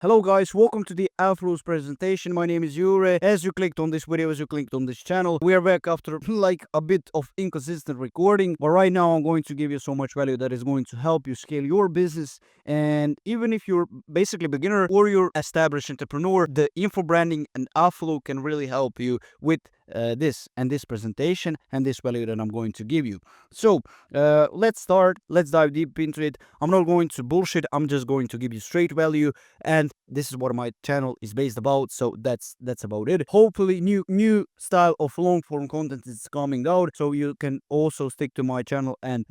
Hello guys, welcome to the Affluo's presentation. My name is Yure. As you clicked on this video, as you clicked on this channel, we are back after like a bit of inconsistent recording. But right now I'm going to give you so much value that is going to help you scale your business. And even if you're basically beginner or you're established entrepreneur, the info branding and Affluo can really help you with this presentation and this value that I'm going to give you. So let's start. Let's dive deep into it. I'm not going to bullshit. I'm just going to give you straight value, and this is what my channel is based about. So that's about it. Hopefully new style of long form content is coming out, so you can also stick to my channel and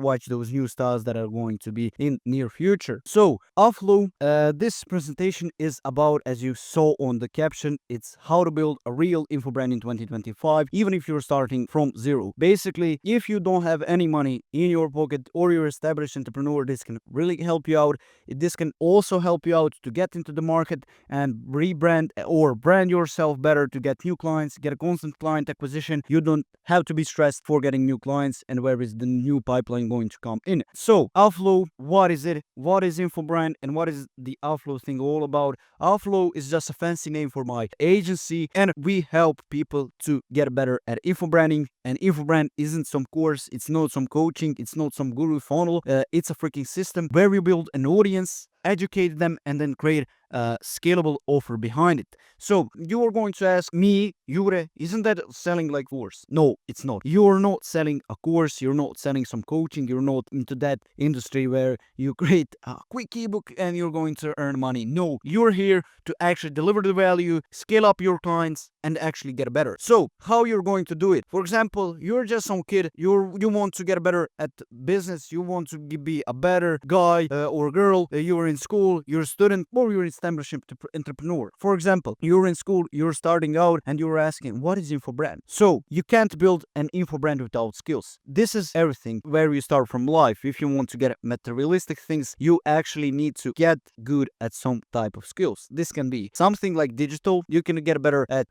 watch those new styles that are going to be in near future. So Affluo, this presentation is about, as you saw on the caption, it's how to build a real info brand in 2025, even if you're starting from zero. Basically, if you don't have any money in your pocket or you're established entrepreneur, this can really help you out. This can also help you out to get into the market and rebrand or brand yourself better to get new clients, get a constant client acquisition. You don't have to be stressed for getting new clients and where is the new pipeline going to come in. So Affluo, what is it? What is info brand and what is the Affluo thing all about? Affluo is just a fancy name for my agency, and we help people to get better at info branding. And info brand isn't some course, it's not some coaching, it's not some guru funnel. It's a freaking system where we build an audience, educate them, and then create a scalable offer behind it. So you are going to ask me, Jure, isn't that selling like course? No, it's not. You're not selling a course, you're not selling some coaching, you're not into that industry where you create a quick ebook and you're going to earn money. No, you're here to actually deliver the value, scale up your clients, and actually get better. So how you're going to do it? For example, you're just some kid, you want to get better at business, you want to be a better guy or girl, you're in school, you're a student, or you're an established entrepreneur. For example, you're in school, you're starting out, and you're asking, what is info brand? So you can't build an info brand without skills. This is everything where you start from life. If you want to get materialistic things, you actually need to get good at some type of skills. This can be something like digital. You can get better at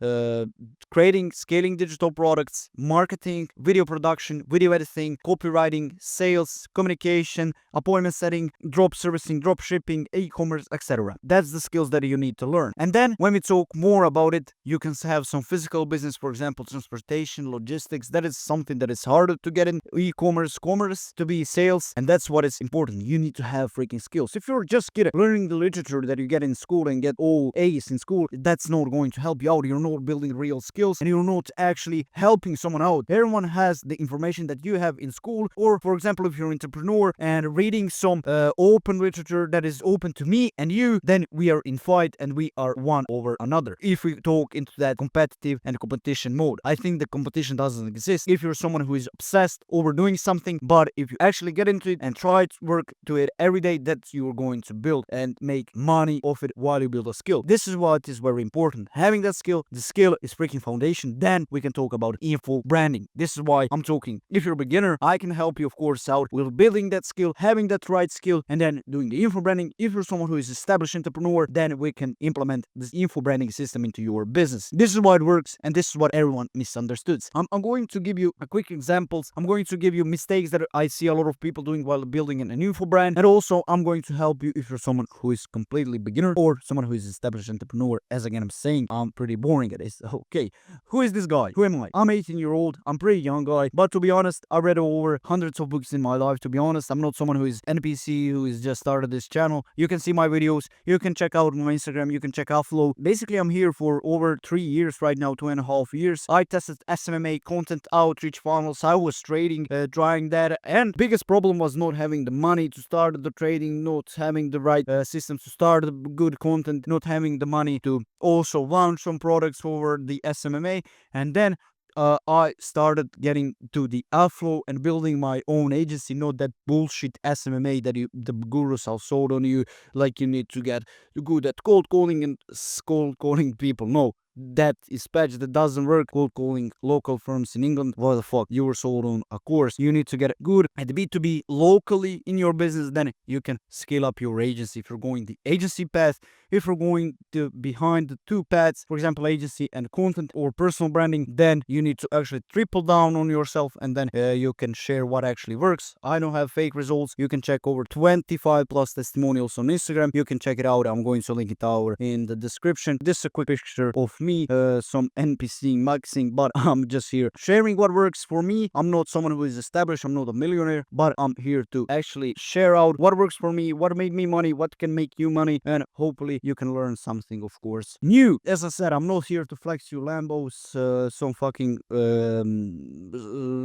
creating, scaling digital products, marketing, video production, video editing, copywriting, sales, communication, appointment setting, drop servicing, drop shipping, e-commerce, etc. That's the skills that you need to learn. And then when we talk more about it, you can have some physical business, for example, transportation, logistics. That is something that is harder to get in. E-commerce, commerce, to be sales, and that's what is important. You need to have freaking skills. If you're just learning the literature that you get in school and get all A's in school, that's not going to help you out. You're not building real skills and you're not actually helping someone out. Everyone has the information that you have in school, or for example, if you're an entrepreneur and reading some open literature that is open to me and you, then we are in fight and we are one over another. If we talk into that competitive and competition mode, I think the competition doesn't exist if you're someone who is obsessed over doing something. But if you actually get into it and try to work to it every day, that's you're going to build and make money off it while you build a skill. This is what is very important. Having that skill, the skill is freaking foundation. Then we can talk about info branding. This is why I'm talking. If you're a beginner, I can help you, of course, out with building that skill, having that right skill, and then doing the info branding. If you're someone who is established entrepreneur, then we can implement this info branding system into your business. This is why it works, and this is what everyone misunderstands. I'm going to give you a quick examples. I'm going to give you mistakes that I see a lot of people doing while building an info brand, and also I'm going to help you if you're someone who is completely beginner or someone who is established entrepreneur. As again, I'm saying, I'm pretty boring at this. Okay, who is this guy? Who am I? I'm 18-year-old. I'm pretty young guy, but to be honest, I read over hundreds of books in my life. To be honest, I'm not someone who is NPC who is just started this channel. You can see my videos. You can check out my Instagram. You can check Affluo. Basically, I'm here for over 3 years right now, 2.5 years. I tested SMMA, content outreach funnels. I was trading, trying that, and biggest problem was not having the money to start the trading, not having the right systems to start the good content, not having the money to also launch some products over the SMMA, and then I started getting to the Affluo and building my own agency, not that bullshit SMMA that the gurus have sold on you, like you need to get good at cold calling and cold calling people. No, that is patch that doesn't work, cold calling local firms in England, what the fuck, you were sold on a course. You need to get good at B2B locally in your business, then you can scale up your agency. If you're going the agency path, if you're going to behind the two paths, for example, agency and content or personal branding, then you need to actually triple down on yourself, and then you can share what actually works. I don't have fake results. You can check over 25 plus testimonials on Instagram. You can check it out. I'm going to link it out in the description. This is a quick picture of me, some NPC maxing, but I'm just here sharing what works for me. I'm not someone who is established. I'm not a millionaire, but I'm here to actually share out what works for me, what made me money, what can make you money, and hopefully you can learn something, of course, new. As I said, I'm not here to flex you Lambos, some fucking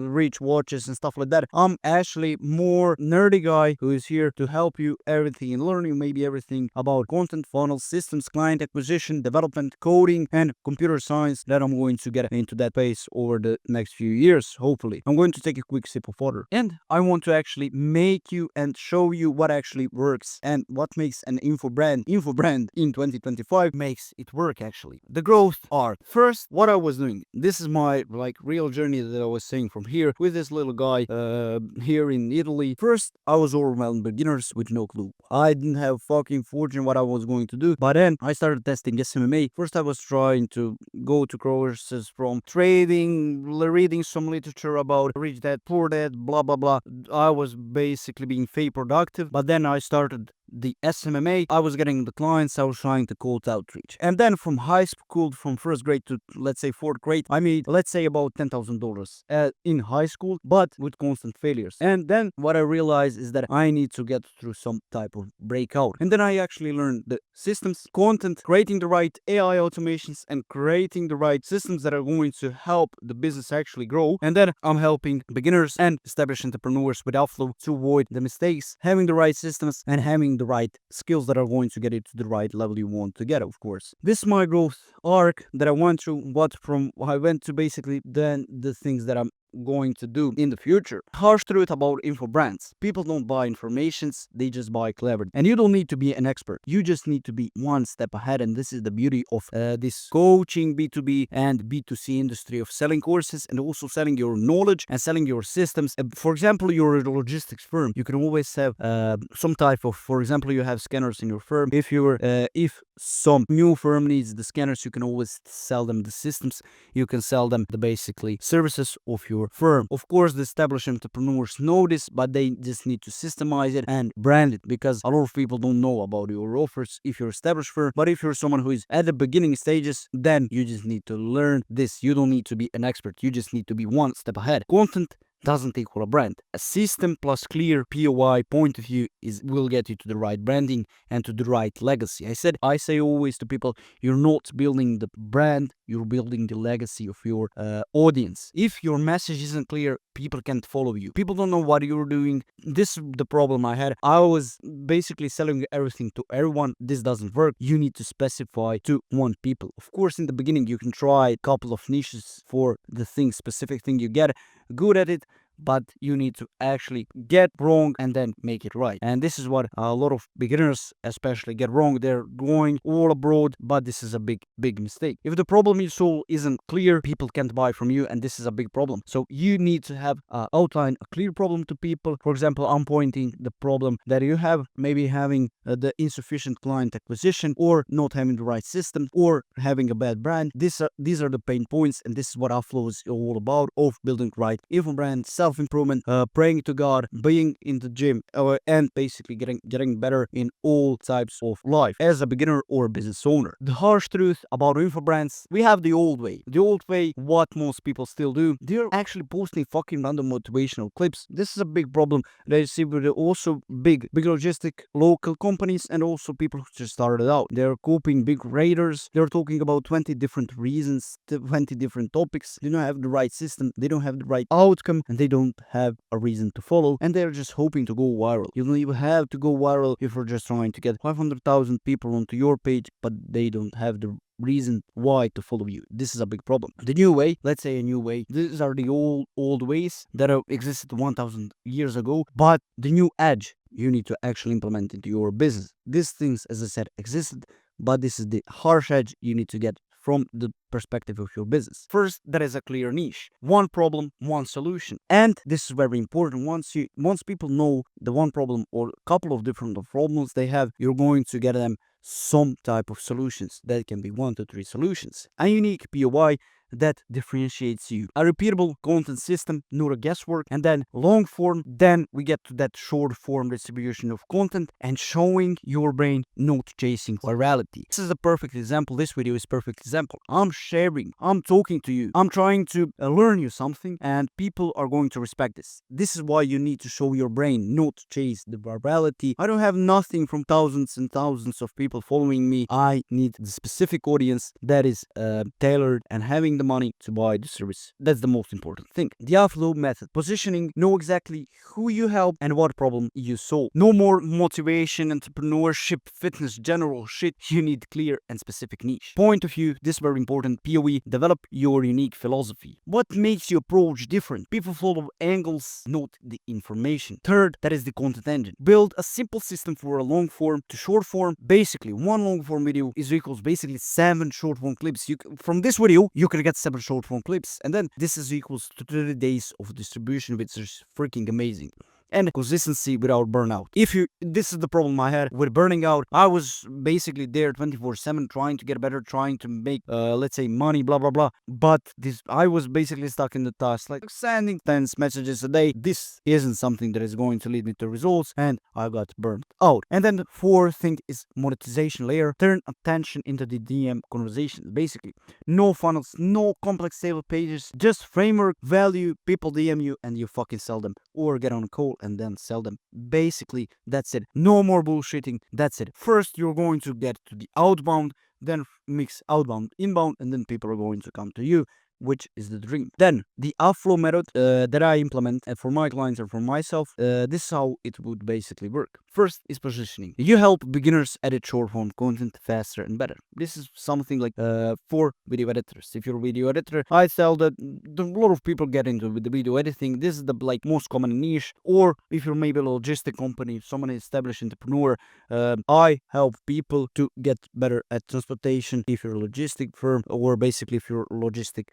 rich watches and stuff like that. I'm actually more nerdy guy who is here to help you everything in learning, maybe everything about content, funnel, systems, client acquisition, development, coding, and computer science, that I'm going to get into that pace over the next few years, hopefully. I'm going to take a quick sip of water, and I want to actually make you and show you what actually works and what makes an info brand in 2025 makes it work. Actually, the growth arc. First, what I was doing, this is my like real journey that I was saying from here with this little guy here in Italy. First, I was overwhelmed beginners with no clue. I didn't have fucking fortune what I was going to do, but then I started testing SMMA. First, I was trying to go to courses from trading, reading some literature about rich dad, poor dad, blah blah blah. I was basically being fake productive, but then I started the SMMA. I was getting the clients. I was trying to cold outreach, and then from high school, from first grade to let's say fourth grade, I made let's say about $10,000 in high school, but with constant failures. And then what I realized is that I need to get through some type of breakout, and then I actually learned the systems, content, creating the right AI automations, and creating the right systems that are going to help the business actually grow. And then I'm helping beginners and established entrepreneurs with Affluo to avoid the mistakes, having the right systems and having the right skills that are going to get it to the right level you want to get, of course. This is my growth arc that I went through, what from I went to basically then the things that I'm going to do in the future. Harsh truth about info brands. People don't buy informations, they just buy clever. And you don't need to be an expert. You just need to be one step ahead. And this is the beauty of this coaching B2B and B2C industry of selling courses and also selling your knowledge and selling your systems. For example, you're a logistics firm. You can always have some type of, for example, you have scanners in your firm. If some new firm needs the scanners, you can always sell them the systems. You can sell them the basically services of your firm. Of course, the established entrepreneurs know this, but they just need to systemize it and brand it, because a lot of people don't know about your offers if you're established firm. But if you're someone who is at the beginning stages, then you just need to learn this. You don't need to be an expert. You just need to be one step ahead. Content doesn't equal a brand. A system plus clear POI point of view will get you to the right branding and to the right legacy. I say always to people, you're not building the brand, you're building the legacy of your audience. If your message isn't clear, people can't follow you. People don't know what you're doing. This is the problem I had. I was basically selling everything to everyone. This doesn't work. You need to specify to one people. Of course, in the beginning, you can try a couple of niches for the specific thing you get good at it, but you need to actually get wrong and then make it right. And this is what a lot of beginners especially get wrong. They're going all abroad, but this is a big mistake. If the problem you solve isn't clear, people can't buy from you, and this is a big problem. So you need to have outline a clear problem to people. For example, I'm pointing the problem that you have, maybe having the insufficient client acquisition, or not having the right system, or having a bad brand. These are the pain points, and this is what Affluo is all about, of building right info brand, self-improvement, praying to God, being in the gym, and basically getting better in all types of life as a beginner or a business owner. The harsh truth about info brands, we have the old way. The old way, what most people still do, they're actually posting fucking random motivational clips. This is a big problem that you see with also big logistic local companies and also people who just started out. They're copying big raiders. They're talking about 20 different reasons, 20 different topics. They don't have the right system. They don't have the right outcome, and they don't have a reason to follow, and they're just hoping to go viral. You don't even have to go viral if you're just trying to get 500,000 people onto your page, but they don't have the reason why to follow you. This is a big problem. The new way, let's say a new way, these are the old ways that have existed 1000 years ago, but the new edge you need to actually implement into your business. These things, as I said, existed, but this is the harsh edge you need to get from the perspective of your business. First, there is a clear niche. One problem, one solution. And this is very important. Once people know the one problem or a couple of different problems they have, you're going to get them some type of solutions. That can be 1 to 3 solutions. A unique POI that differentiates you. A repeatable content system, not a guesswork, and then long form. Then we get to that short form distribution of content and showing your brain, not chasing virality. This is a perfect example. This video is perfect example. I'm sharing, I'm talking to you, I'm trying to learn you something, and people are going to respect this. This is why you need to show your brain, not chase the virality. I don't have nothing from thousands and thousands of people following me. I need the specific audience that is tailored and having the money to buy the service. That's the most important thing. The Affluo method. Positioning, know exactly who you help and what problem you solve. No more motivation, entrepreneurship, fitness, general shit. You need clear and specific niche. Point of view, this is very important. POE, develop your unique philosophy. What makes your approach different? People follow angles, not the information. Third, that is the content engine. Build a simple system for a long form to short form. Basically, one long form video is equals basically 7 short form clips. From this video, you can get 7 short form clips, and then this is equals to 30 days of distribution, which is freaking amazing. And consistency without burnout. This is the problem I had with burning out. I was basically there 24/7 trying to get better, trying to make let's say money, blah blah blah. But I was basically stuck in the task, like sending 10 messages a day. This isn't something that is going to lead me to results, and I got burnt out. And then the fourth thing is monetization layer. Turn attention into the DM conversation. Basically, no funnels, no complex sales pages, just framework, value, people DM you, and you fucking sell them or get on a call and then sell them. Basically, that's it. No more bullshitting. That's it. First, you're going to get to the outbound, then mix outbound, inbound, and then people are going to come to you, which is the dream. Then the Affluo method that I implement for my clients or for myself, this is how it would basically work. First is positioning. You help beginners edit short form content faster and better. This is something like for video editors. If you're a video editor, I tell that a lot of people get into the video editing. This is the most common niche. Or if you're maybe a logistic company, someone established entrepreneur, I help people to get better at transportation. If you're a logistic firm, or basically if you're logistic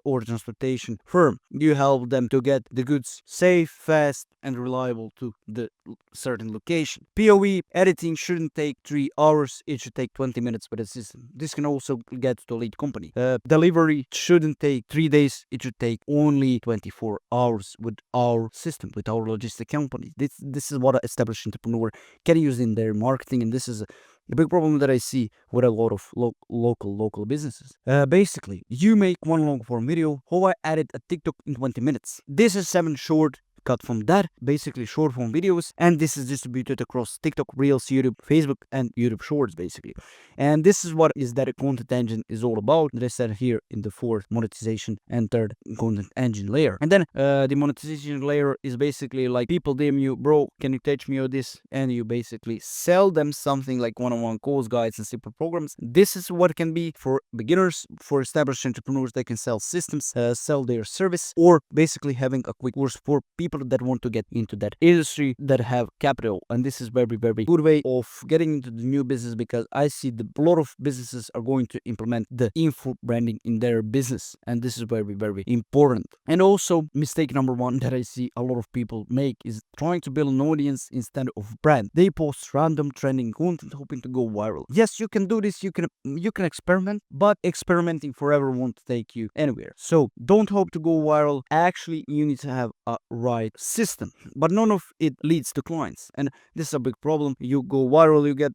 or transportation firm, you help them to get the goods safe, fast, and reliable to the certain location. POE editing shouldn't take 3 hours, it should take 20 minutes with a system. This can also get to a lead company. Delivery shouldn't take 3 days, it should take only 24 hours with our system, with our logistic company. This is what an established entrepreneur can use in their marketing, and this is the big problem that I see with a lot of local businesses. Basically, you make one long form video, how I edit a TikTok in 20 minutes. This is 7 short cut from that, basically short form videos, and this is distributed across TikTok, Reels, YouTube, Facebook, and YouTube Shorts, basically. And this is what is that a content engine is all about, that I said here in the fourth monetization and third content engine layer. And then the monetization layer is basically like people DM you, bro, can you teach me all this? And you basically sell them something like one-on-one calls, guides, and simple programs. This is what can be for beginners, for established entrepreneurs. They can sell systems, sell their service, or basically having a quick course for people that want to get into that industry, that have capital. And this is very good way of getting into the new business, because I see a lot of businesses are going to implement the info branding in their business, and this is very important. And also, mistake number 1 that I see a lot of people make is trying to build an audience instead of brand. They post random trending content hoping to go viral. Yes, you can do this, you can experiment, but experimenting forever won't take you anywhere. So don't hope to go viral. Actually, you need to have a right system, but none of it leads to clients, and this is a big problem. You go viral, you get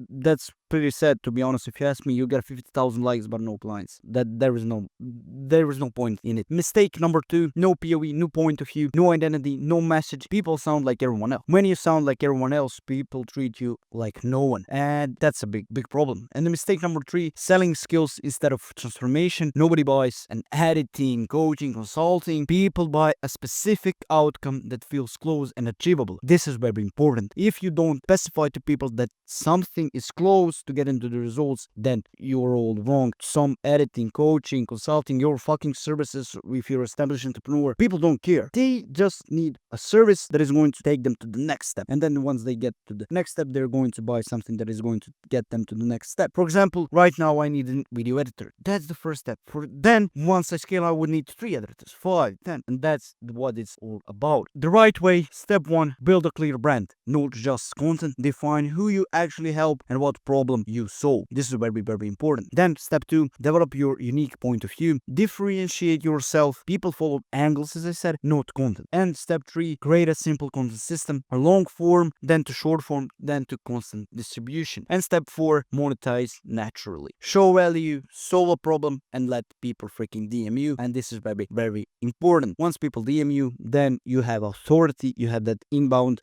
that's pretty sad, to be honest. If you ask me, you get 50,000 likes but no clients. There is no point in it. Mistake number 2, no POE, no point of view, no identity, no message. People sound like everyone else. When you sound like everyone else, people treat you like no one, and that's a big problem. And the mistake number 3, selling skills instead of transformation. Nobody buys an editing, coaching, consulting. People buy a specific specific outcome that feels close and achievable. This is very important. If you don't specify to people that something is close to get into the results, then you're all wrong. Some editing, coaching, consulting, your fucking services, if you're established entrepreneur, people don't care. They just need a service that is going to take them to the next step. And then once they get to the next step, they're going to buy something that is going to get them to the next step. For example, right now I need a video editor. That's the first step. Then once I scale, I would need 3 editors, 5, 10, and that's what it's all about. The right way, step 1, build a clear brand, not just content. Define who you actually help and what problem you solve. This is very, very important. Then step 2, develop your unique point of view. Differentiate yourself. People follow angles, as I said, not content. And step 3, create a simple content system, a long form, then to short form, then to constant distribution. And step 4, monetize naturally. Show value, solve a problem, and let people freaking DM you. And this is very, very important. Once people DM you, then you have authority, you have that inbound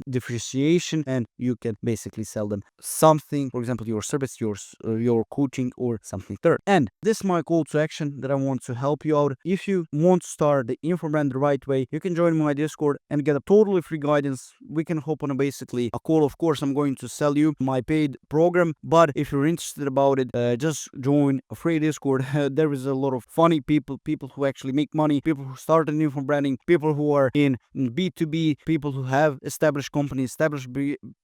differentiation, and you can basically sell them something, for example, your service, your coaching, or something third. And this is my call to action that I want to help you out. If you want to start the info brand the right way, you can join my Discord and get a totally free guidance. We can hop on basically a call. Of course, I'm going to sell you my paid program, but if you're interested about it, just join a free Discord. There is a lot of funny people who actually make money, people who started info branding, people who are in B2B, people who have established companies,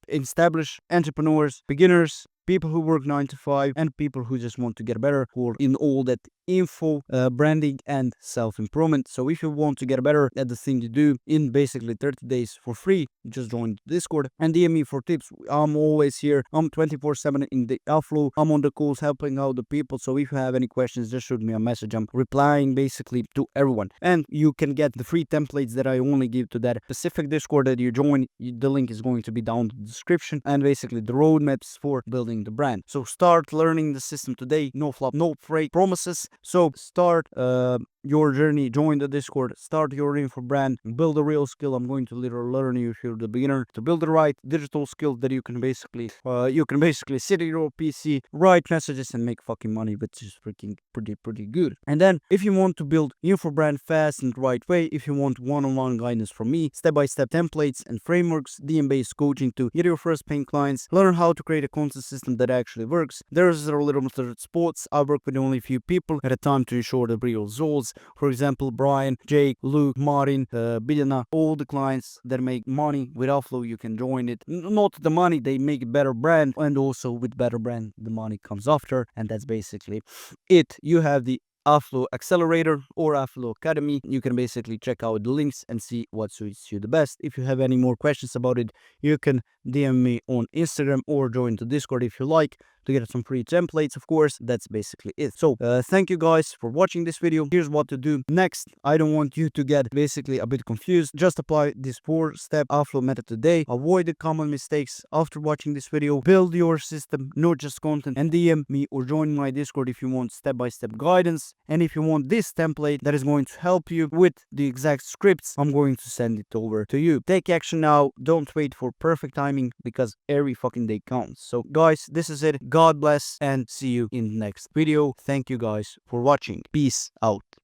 established entrepreneurs, beginners, people who work 9 to 5, and people who just want to get better, who are in all that info, branding, and self-improvement. So if you want to get better at the thing you do in basically 30 days for free, just join Discord and DM me for tips. I'm always here. I'm 24/7 in the Affluo. I'm on the calls helping out the people. So if you have any questions, just shoot me a message. I'm replying basically to everyone. And you can get the free templates that I only give to that specific Discord that you join. The link is going to be down in the description, and basically the roadmaps for building the brand. So start learning the system today. No flop, no fake promises. So start your journey, join the Discord, start your info brand, build a real skill. I'm going to literally learn you if you're the beginner to build the right digital skill that you can basically sit at your PC, write messages, and make fucking money, which is freaking pretty good. And then if you want to build info brand fast and right way, if you want one-on-one guidance from me, step-by-step templates and frameworks, DM-based coaching to get your first paying clients, learn how to create a content system that actually works. There's a little limited spots. I work with only a few people at a time to ensure the real results. For example, Brian, Jake, Luke, Martin, Bidana, all the clients that make money with Affluo, you can join it. Not the money, they make a better brand, and also with better brand, the money comes after, and that's basically it. You have the Affluo Accelerator or Affluo Academy. You can basically check out the links and see what suits you the best. If you have any more questions about it, you can DM me on Instagram or join the Discord if you like to get some free templates. Of course, that's basically it. So thank you guys for watching this video. Here's what to do next. I don't want you to get basically a bit confused. Just apply this 4-step Affluo method today. Avoid the common mistakes after watching this video. Build your system, not just content, and DM me or join my Discord if you want step-by-step guidance. And if you want this template that is going to help you with the exact scripts, I'm going to send it over to you. Take action now. Don't wait for perfect timing, because every fucking day counts. So guys, this is it. God bless, and see you in the next video. Thank you guys for watching. Peace out.